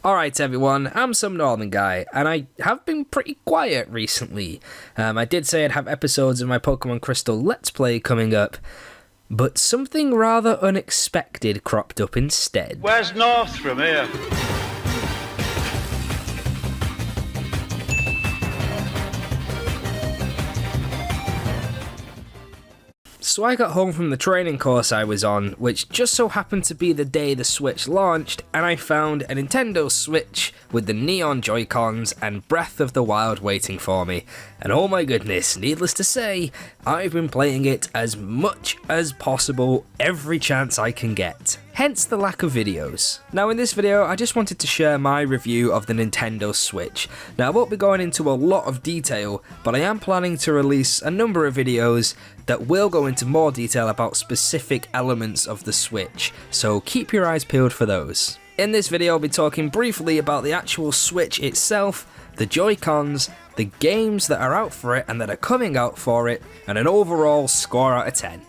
Alright everyone, I'm SomeNorthernGuy, and I have been pretty quiet recently. I did say I'd have episodes of my Pokemon Crystal Let's Play coming up, but something rather unexpected cropped up instead. Where's north from here? So I got home from the training course I was on, which just so happened to be the day the Switch launched, and I found a Nintendo Switch with the neon Joy-Cons and Breath of the Wild waiting for me. And oh my goodness, needless to say, I've been playing it as much as possible every chance I can get. Hence the lack of videos. Now in this video, I just wanted to share my review of the Nintendo Switch. Now I won't be going into a lot of detail, but I am planning to release a number of videos that will go into more detail about specific elements of the Switch, so keep your eyes peeled for those. In this video I'll be talking briefly about the actual Switch itself, the Joy-Cons, the games that are out for it and that are coming out for it, and an overall score out of 10.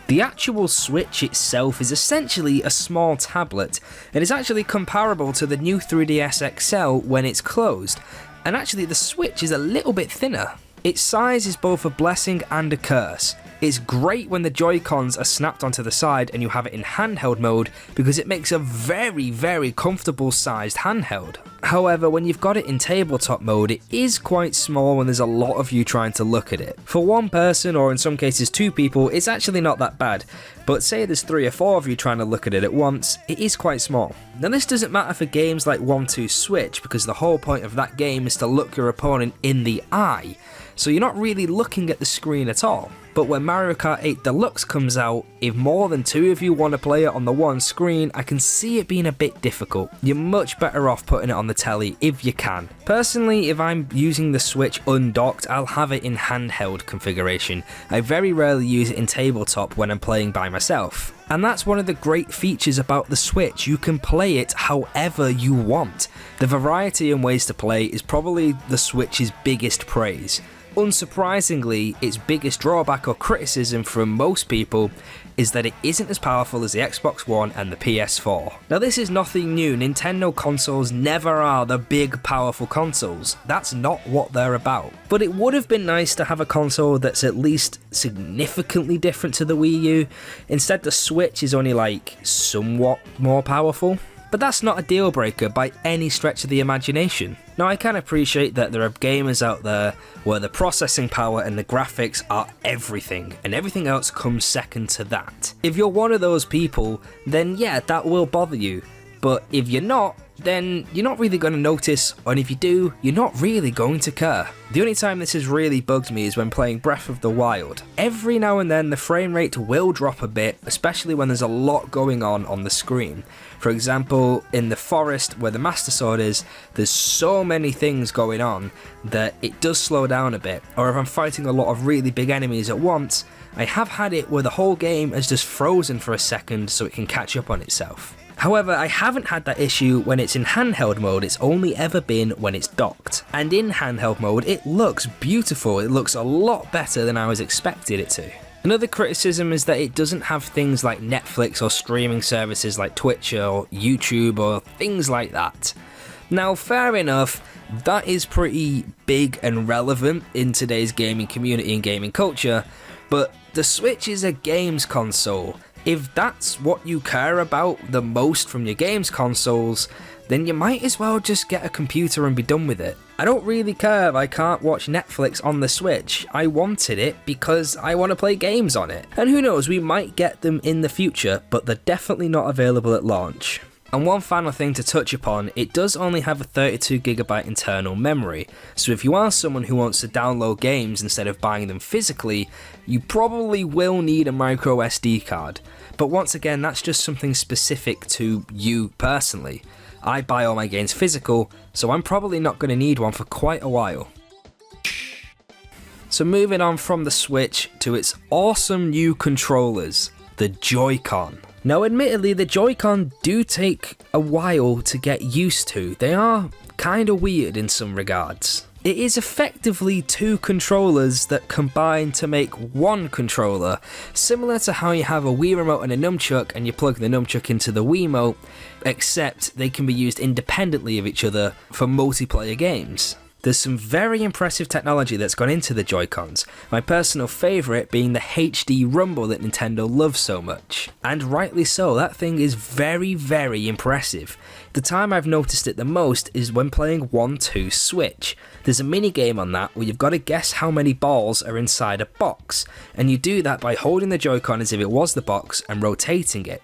The actual Switch itself is essentially a small tablet, and is actually comparable to the new 3DS XL when it's closed, and actually the Switch is a little bit thinner. Its size is both a blessing and a curse. It's great when the Joy-Cons are snapped onto the side and you have it in handheld mode because it makes a very comfortable sized handheld. However, when you've got it in tabletop mode, it is quite small when there's a lot of you trying to look at it. For one person, or in some cases two people, it's actually not that bad, but say there's 3 or 4 of you trying to look at it at once, it is quite small. Now this doesn't matter for games like 1-2 Switch, because the whole point of that game is to look your opponent in the eye, so you're not really looking at the screen at all. But when Mario Kart 8 Deluxe comes out, if more than 2 of you want to play it on the one screen, I can see it being a bit difficult. You're much better off putting it on the telly if you can. Personally, if I'm using the Switch undocked, I'll have it in handheld configuration. I very rarely use it in tabletop when I'm playing by myself. And that's one of the great features about the Switch, you can play it however you want. The variety in ways to play is probably the Switch's biggest praise. Unsurprisingly, its biggest drawback or criticism from most people is that it isn't as powerful as the Xbox One and the PS4. Now this is nothing new, Nintendo consoles never are the big powerful consoles, that's not what they're about. But it would have been nice to have a console that's at least significantly different to the Wii U. Instead the Switch is only like somewhat more powerful. But that's not a deal breaker by any stretch of the imagination. Now I can appreciate that there are gamers out there where the processing power and the graphics are everything, and everything else comes second to that. If you're one of those people, then yeah, that will bother you. But if you're not, then you're not really going to notice, and if you do, you're not really going to care. The only time this has really bugged me is when playing Breath of the Wild. Every now and then the frame rate will drop a bit, especially when there's a lot going on the screen. For example, in the forest where the Master Sword is, there's so many things going on that it does slow down a bit, or if I'm fighting a lot of really big enemies at once, I have had it where the whole game has just frozen for a second so it can catch up on itself. However, I haven't had that issue when it's in handheld mode, it's only ever been when it's docked. And in handheld mode, it looks beautiful, it looks a lot better than I was expecting it to. Another criticism is that it doesn't have things like Netflix or streaming services like Twitch or YouTube or things like that. Now, fair enough, that is pretty big and relevant in today's gaming community and gaming culture, but the Switch is a games console. If that's what you care about the most from your games consoles, then you might as well just get a computer and be done with it. I don't really care if I can't watch Netflix on the Switch. I wanted it because I want to play games on it. And who knows, we might get them in the future, but they're definitely not available at launch. And one final thing to touch upon, it does only have a 32GB internal memory, so if you are someone who wants to download games instead of buying them physically, you probably will need a micro SD card. But once again, that's just something specific to you personally. I buy all my games physical, so I'm probably not going to need one for quite a while. So moving on from the Switch to its awesome new controllers, the Joy-Con. Now admittedly, the Joy-Con do take a while to get used to. They are kinda weird in some regards. It is effectively two controllers that combine to make one controller, similar to how you have a Wii remote and a nunchuck and you plug the nunchuck into the Wiimote, except they can be used independently of each other for multiplayer games. There's some very impressive technology that's gone into the Joy-Cons, my personal favourite being the HD rumble that Nintendo loves so much. And rightly so, that thing is very, very impressive. The time I've noticed it the most is when playing 1-2 Switch. There's a mini game on that where you've got to guess how many balls are inside a box, and you do that by holding the Joy-Con as if it was the box and rotating it.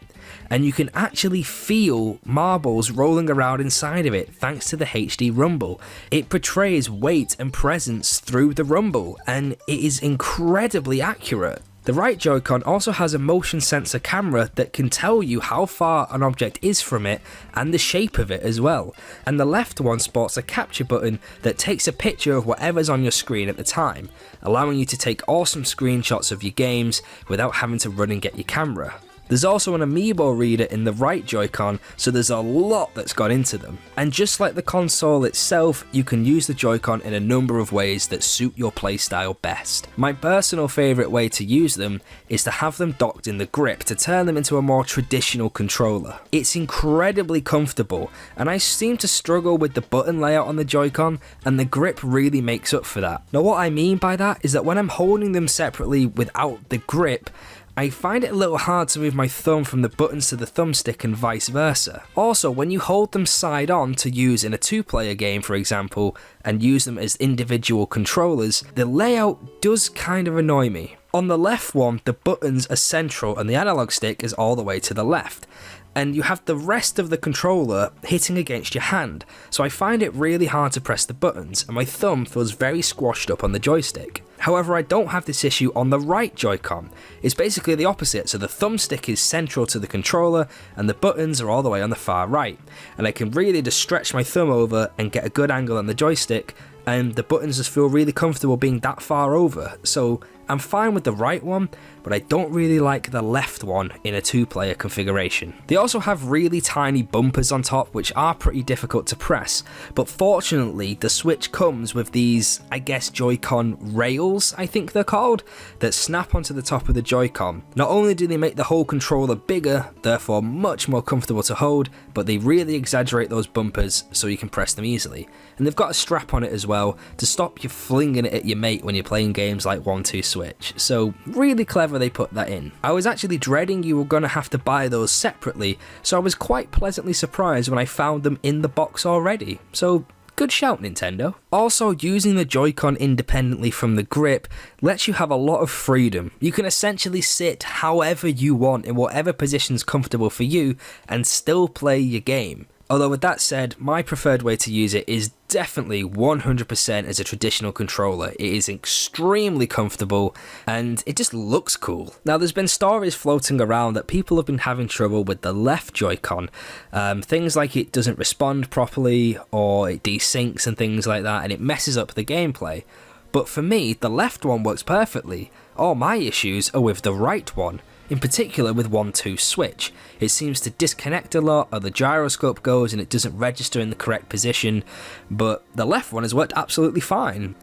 And you can actually feel marbles rolling around inside of it thanks to the HD rumble. It portrays weight and presence through the rumble, and it is incredibly accurate. The right Joy-Con also has a motion sensor camera that can tell you how far an object is from it and the shape of it as well. And the left one sports a capture button that takes a picture of whatever's on your screen at the time, allowing you to take awesome screenshots of your games without having to run and get your camera. There's also an amiibo reader in the right Joy-Con, so there's a lot that's gone into them. And just like the console itself, you can use the Joy-Con in a number of ways that suit your playstyle best. My personal favourite way to use them is to have them docked in the grip to turn them into a more traditional controller. It's incredibly comfortable, and I seem to struggle with the button layout on the Joy-Con, and the grip really makes up for that. Now what I mean by that is that when I'm holding them separately without the grip, I find it a little hard to move my thumb from the buttons to the thumbstick and vice versa. Also, when you hold them side on to use in a two-player game, for example, and use them as individual controllers, the layout does kind of annoy me. On the left one, the buttons are central and the analog stick is all the way to the left, and you have the rest of the controller hitting against your hand, so I find it really hard to press the buttons, and my thumb feels very squashed up on the joystick. However, I don't have this issue on the right Joy-Con. It's basically the opposite, so the thumbstick is central to the controller and the buttons are all the way on the far right, and I can really just stretch my thumb over and get a good angle on the joystick, and the buttons just feel really comfortable being that far over, so I'm fine with the right one, but I don't really like the left one in a two-player configuration. They also have really tiny bumpers on top which are pretty difficult to press, but fortunately the Switch comes with these, I guess, Joy-Con rails, I think they're called, that snap onto the top of the Joy-Con. Not only do they make the whole controller bigger, therefore much more comfortable to hold, but they really exaggerate those bumpers so you can press them easily. And they've got a strap on it as well to stop you flinging it at your mate when you're playing games like 1-2 Switch, so really clever they put that in. I was actually dreading you were going to have to buy those separately, so I was quite pleasantly surprised when I found them in the box already, so good shout, Nintendo. Also, using the Joy-Con independently from the grip lets you have a lot of freedom. You can essentially sit however you want in whatever position's comfortable for you and still play your game. Although with that said, my preferred way to use it is definitely 100% as a traditional controller. It is extremely comfortable and it just looks cool. Now there's been stories floating around that people have been having trouble with the left Joy-Con. Things like it doesn't respond properly or it desyncs and things like that, and it messes up the gameplay. But for me, the left one works perfectly. All my issues are with the right one. In particular with 1-2 Switch. It seems to disconnect a lot, or the gyroscope goes and it doesn't register in the correct position, but the left one has worked absolutely fine.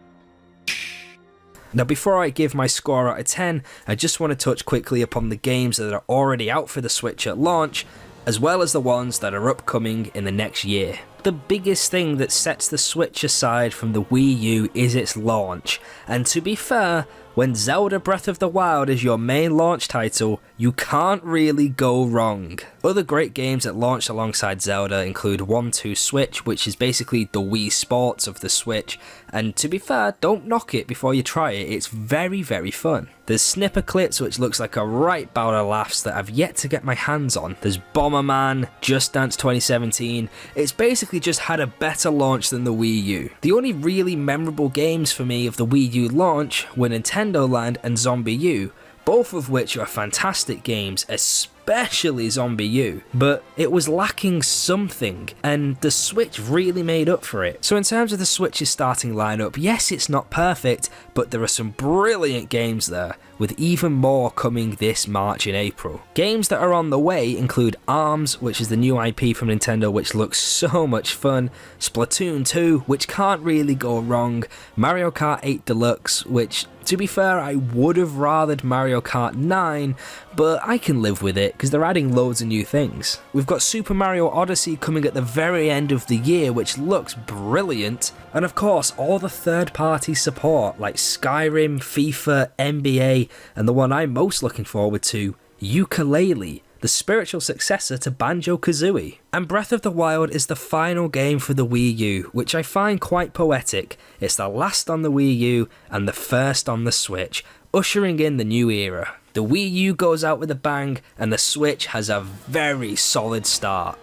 Now before I give my score out of 10, I just want to touch quickly upon the games that are already out for the Switch at launch, as well as the ones that are upcoming in the next year. The biggest thing that sets the Switch aside from the Wii U is its launch, and to be fair, when Zelda Breath of the Wild is your main launch title, you can't really go wrong. Other great games that launched alongside Zelda include 1-2 Switch, which is basically the Wii Sports of the Switch, and to be fair, don't knock it before you try it, it's very, very fun. There's Snipperclips, which looks like a right bout of laughs that I've yet to get my hands on. There's Bomberman, Just Dance 2017, it's basically just had a better launch than the Wii U. The only really memorable games for me of the Wii U launch were Nintendo Land and Zombie U, both of which are fantastic games, especially Zombie U, but it was lacking something, and the Switch really made up for it. So in terms of the Switch's starting lineup, yes, it's not perfect, but there are some brilliant games there, with even more coming this March and April. Games that are on the way include ARMS, which is the new IP from Nintendo, which looks so much fun, Splatoon 2, which can't really go wrong, Mario Kart 8 Deluxe, which, to be fair, I would have rathered Mario Kart 9, but I can live with it because they're adding loads of new things. We've got Super Mario Odyssey coming at the very end of the year, which looks brilliant, and of course all the third-party support like Skyrim, FIFA, NBA, and the one I'm most looking forward to, Yooka-Laylee, the spiritual successor to Banjo-Kazooie. And Breath of the Wild is the final game for the Wii U, which I find quite poetic. It's the last on the Wii U and the first on the Switch, ushering in the new era. The Wii U goes out with a bang, and the Switch has a very solid start.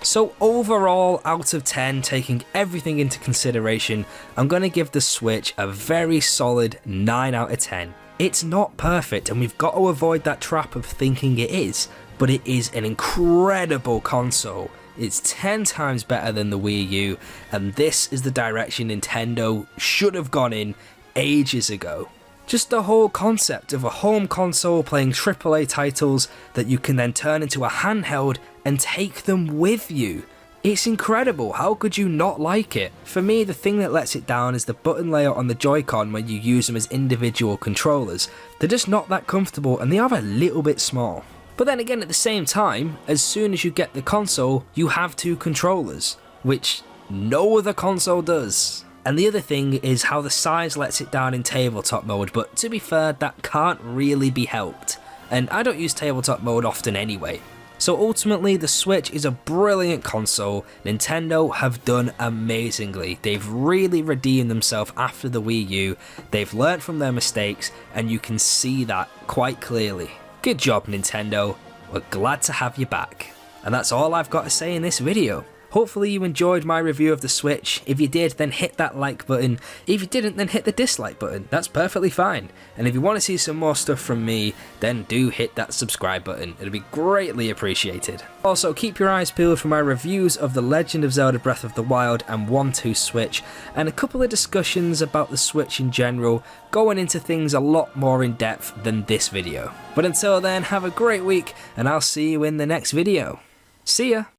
So overall, out of 10, taking everything into consideration, I'm going to give the Switch a very solid 9 out of 10. It's not perfect, and we've got to avoid that trap of thinking it is, but it is an incredible console. It's 10 times better than the Wii U, and this is the direction Nintendo should have gone in ages ago. Just the whole concept of a home console playing AAA titles that you can then turn into a handheld and take them with you. It's incredible, how could you not like it? For me, the thing that lets it down is the button layout on the Joy-Con when you use them as individual controllers. They're just not that comfortable and they are a little bit small. But then again, at the same time, as soon as you get the console, you have 2 controllers, which no other console does. And the other thing is how the size lets it down in tabletop mode, but to be fair, that can't really be helped. And I don't use tabletop mode often anyway. So ultimately, the Switch is a brilliant console. Nintendo have done amazingly. They've really redeemed themselves after the Wii U. They've learnt from their mistakes, and you can see that quite clearly. Good job, Nintendo. We're glad to have you back. And that's all I've got to say in this video. Hopefully you enjoyed my review of the Switch. If you did, then hit that like button. If you didn't, then hit the dislike button. That's perfectly fine. And if you want to see some more stuff from me, then do hit that subscribe button. It'll be greatly appreciated. Also, keep your eyes peeled for my reviews of The Legend of Zelda Breath of the Wild and 1-2 Switch, and a couple of discussions about the Switch in general, going into things a lot more in depth than this video. But until then, have a great week, and I'll see you in the next video. See ya!